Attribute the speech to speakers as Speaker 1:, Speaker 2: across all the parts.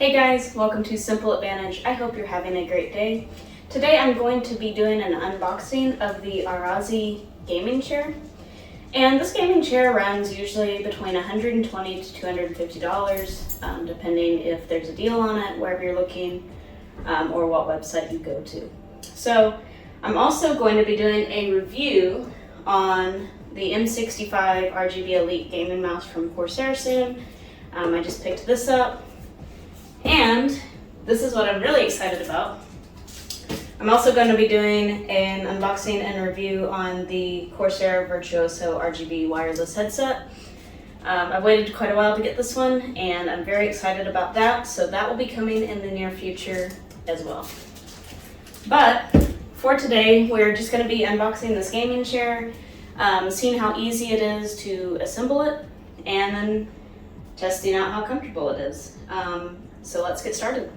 Speaker 1: Hey guys, welcome to Simple Advantage. I hope you're having a great day. Today I'm going to be doing an unboxing of the Arozzi gaming chair. And this gaming chair runs usually between $120 to $250, depending if there's a deal on it, wherever you're looking, or what website you go to. So I'm also going to be doing a review on the M65 RGB Elite gaming mouse from Corsair soon. I just picked this up. And this is what I'm really excited about. I'm also going to be doing an unboxing and review on the Corsair Virtuoso RGB wireless headset. I've waited quite a while to get this one, and I'm very excited about that, so that will be coming in the near future as well. But for today, we're just going to be unboxing this gaming chair, seeing how easy it is to assemble it, and then testing out how comfortable it is. So let's get started.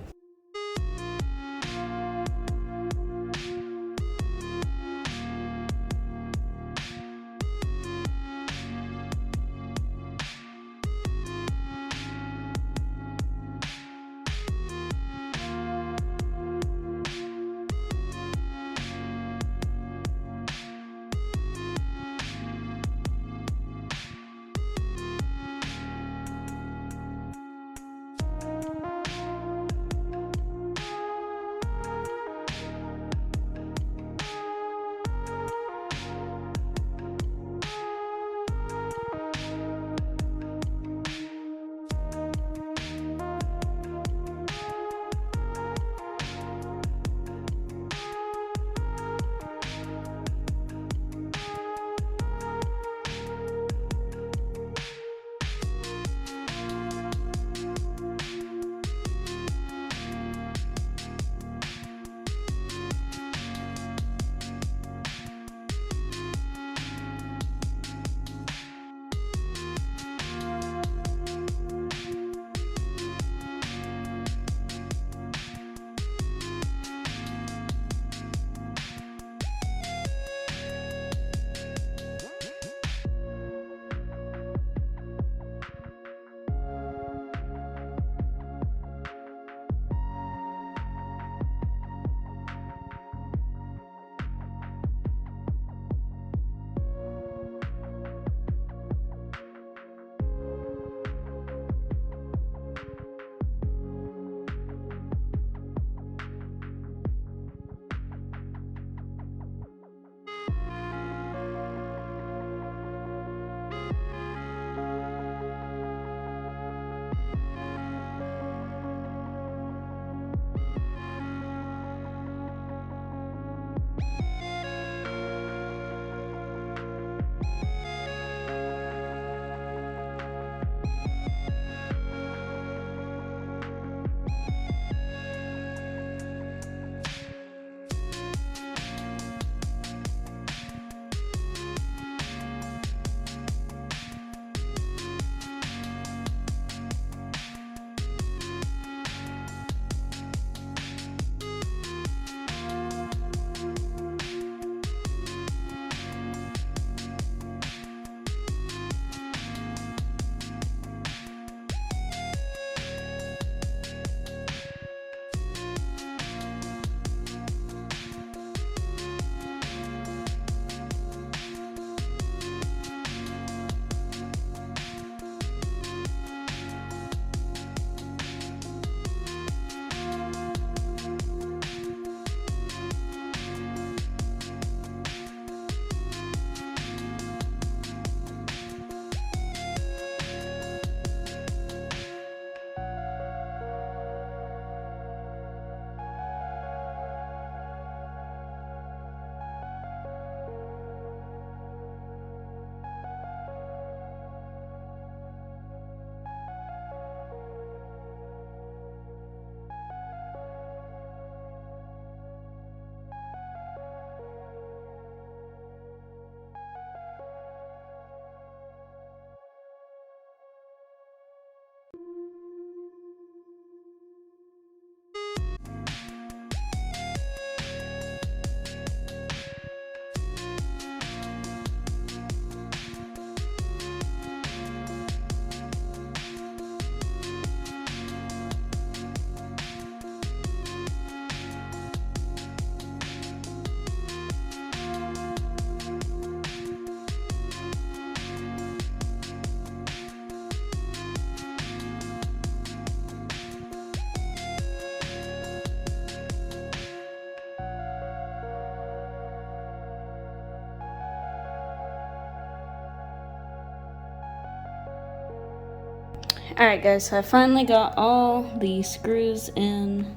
Speaker 1: Alright guys, so I finally got all the screws in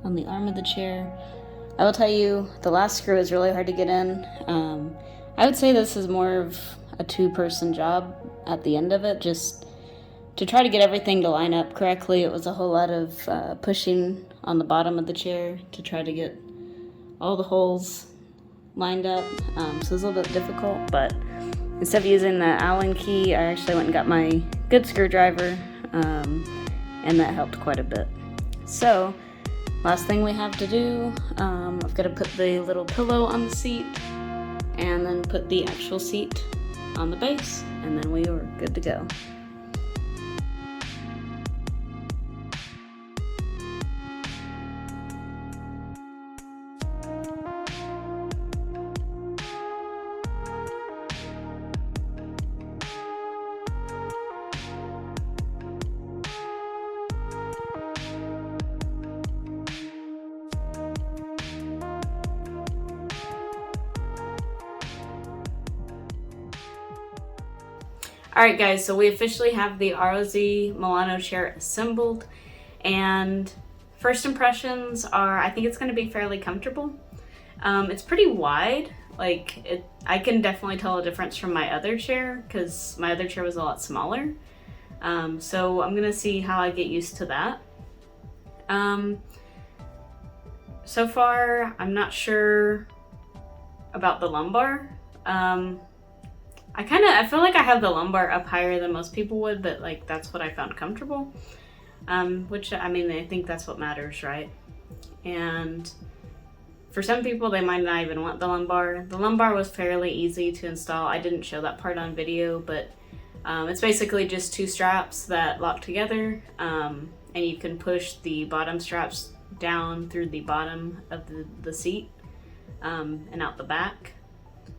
Speaker 1: on the arm of the chair. I will tell you, the last screw is really hard to get in. I would say this is more of a two-person job at the end of it, just to try to get everything to line up correctly. It was a whole lot of pushing on the bottom of the chair to try to get all the holes lined up, so it was a little bit difficult, but instead of using the Allen key, I actually went and got my good screwdriver, and that helped quite a bit. So, last thing we have to do, I've got to put the little pillow on the seat, and then put the actual seat on the base, and then we are good to go. Alright guys, so we officially have the Arozzi Milano chair assembled, and first impressions are, I think it's going to be fairly comfortable. It's pretty wide, I can definitely tell a difference from my other chair, because my other chair was a lot smaller. So I'm going to see how I get used to that. So far, I'm not sure about the lumbar. I feel like I have the lumbar up higher than most people would, but that's what I found comfortable. Which, I mean, I think that's what matters, right? And for some people, they might not even want the lumbar. The lumbar was fairly easy to install. I didn't show that part on video, but it's basically just two straps that lock together, and you can push the bottom straps down through the bottom of the seat, and out the back.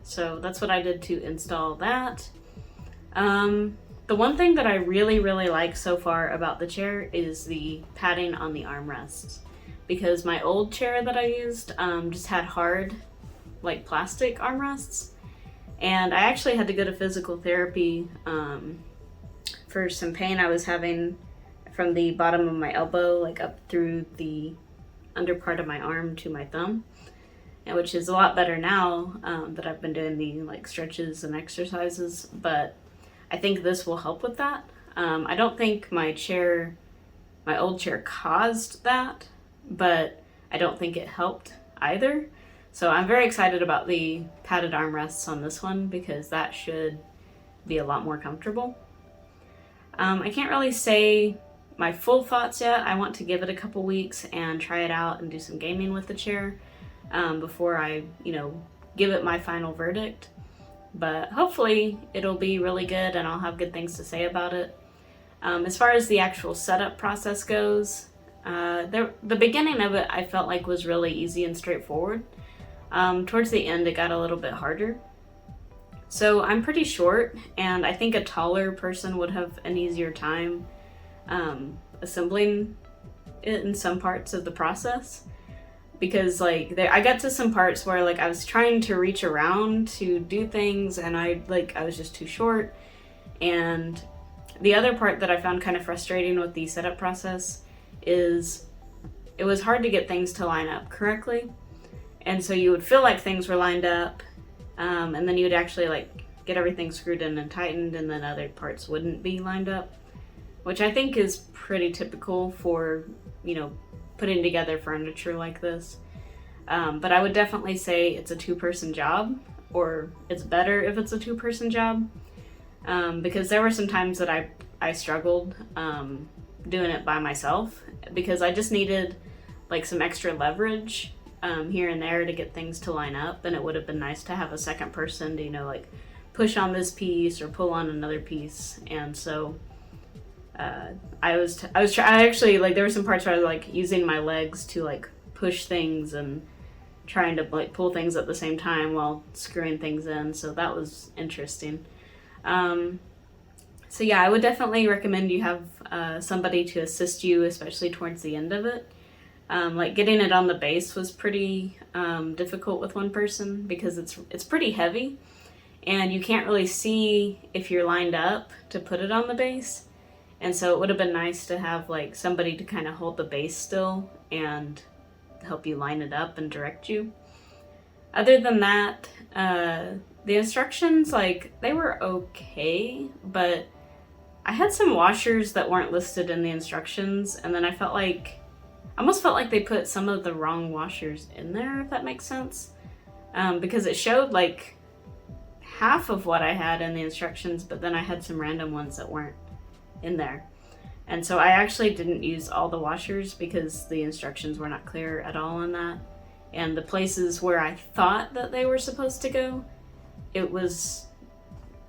Speaker 1: So that's what I did to install that. The one thing that I really like so far about the chair is the padding on the armrests, because my old chair that I used just had hard, plastic armrests, and I actually had to go to physical therapy for some pain I was having from the bottom of my elbow, up through the under part of my arm to my thumb. Which is a lot better now that I've been doing the stretches and exercises, but I think this will help with that. I don't think my old chair caused that, but I don't think it helped either. So I'm very excited about the padded armrests on this one, because that should be a lot more comfortable. I can't really say my full thoughts yet. I want to give it a couple weeks and try it out and do some gaming with the chair before I, give it my final verdict. But hopefully it'll be really good and I'll have good things to say about it. As far as the actual setup process goes, the beginning of it I felt like was really easy and straightforward. Towards the end it got a little bit harder. So I'm pretty short, and I think a taller person would have an easier time assembling it in some parts of the process. Because I got to some parts where I was trying to reach around to do things, and I was just too short. And the other part that I found kind of frustrating with the setup process is it was hard to get things to line up correctly. And so you would feel like things were lined up, and then you would actually get everything screwed in and tightened, and then other parts wouldn't be lined up, which I think is pretty typical for, putting together furniture like this. But I would definitely say it's a two-person job, or it's better if it's a two-person job, because there were some times that I struggled doing it by myself, because I just needed some extra leverage here and there to get things to line up, and it would have been nice to have a second person to push on this piece or pull on another piece. And so I actually there were some parts where I was using my legs to push things and trying to pull things at the same time while screwing things in, so that was interesting. So yeah, I would definitely recommend you have somebody to assist you, especially towards the end of it. Getting it on the base was pretty difficult with one person, because it's pretty heavy and you can't really see if you're lined up to put it on the base. And so it would have been nice to have like somebody to kind of hold the base still and help you line it up and direct you. Other than that, the instructions, like, they were okay, but I had some washers that weren't listed in the instructions, and then I almost felt like they put some of the wrong washers in there, if that makes sense. Because it showed like half of what I had in the instructions, but then I had some random ones that weren't in there. And so I actually didn't use all the washers because the instructions were not clear at all on that. And the places where I thought that they were supposed to go, it was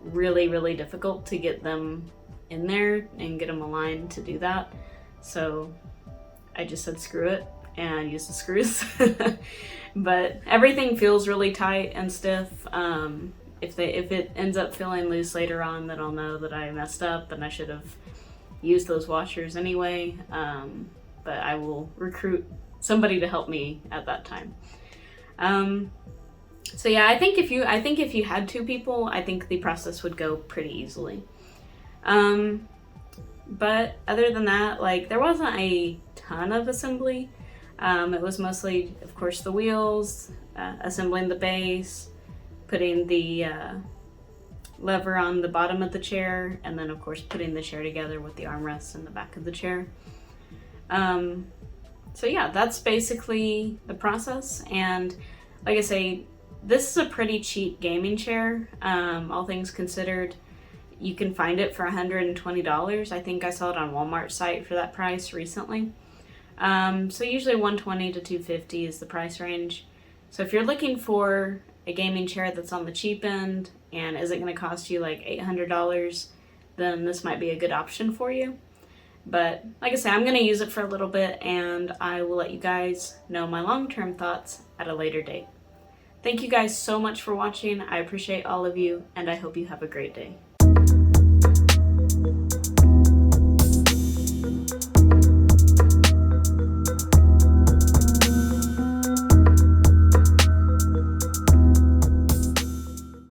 Speaker 1: really, really difficult to get them in there and get them aligned to do that. So I just said screw it and used the screws. But everything feels really tight and stiff. If it ends up feeling loose later on, then I'll know that I messed up and I should have used those washers anyway. But I will recruit somebody to help me at that time. So yeah, I think if you had two people, I think the process would go pretty easily. But other than that, like, there wasn't a ton of assembly. It was mostly, of course, the wheels, assembling the base, putting the lever on the bottom of the chair, and then of course putting the chair together with the armrests in the back of the chair. So yeah, that's basically the process. And like I say, this is a pretty cheap gaming chair, all things considered. You can find it for $120. I think I saw it on Walmart's site for that price recently. So usually $120 to $250 is the price range. So if you're looking for a gaming chair that's on the cheap end and isn't going to cost you like $800, then this might be a good option for you. But like I say, I'm going to use it for a little bit, and I will let you guys know my long-term thoughts at a later date. Thank you guys so much for watching. I appreciate all of you, and I hope you have a great day.